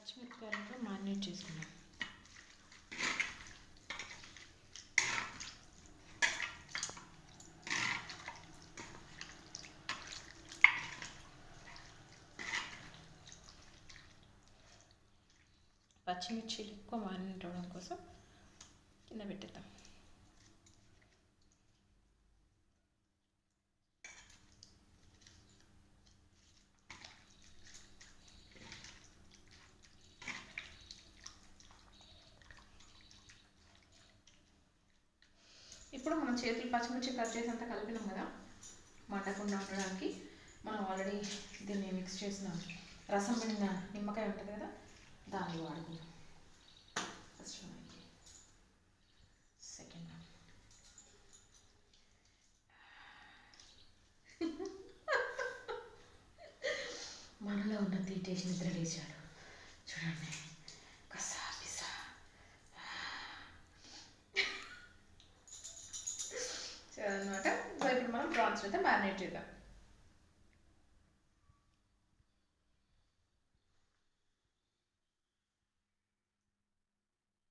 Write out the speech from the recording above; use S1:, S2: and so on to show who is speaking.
S1: పచ్చిమిరపకాయలతో marinate చేసుకున్నాం. పచ్చిమిర్చీలు ఎక్కువ marinate అవ్వడం కోసం కింద పెట్టేద్దాం. ఇప్పుడు మనం చేతులు పచ్చిమిర్చి కట్ చేసి అంతా కలిపినాం కదా, మండకుండా ఉండడానికి మనం ఆల్రెడీ దీన్ని మిక్స్ చేసిన రసం పిండిన నిమ్మకాయ ఉంటుంది కదా, దాన్ని వాడుకుందాం. ఫస్ట్ మనకి సెకండ్ మనలో ఉన్న తీటేసి నిద్ర లేచాడు చూడండి. కసా పిసా అనమాట. సో ఇప్పుడు మనం ప్రాన్స్ అయితే మ్యారినేట్ చేద్దాం.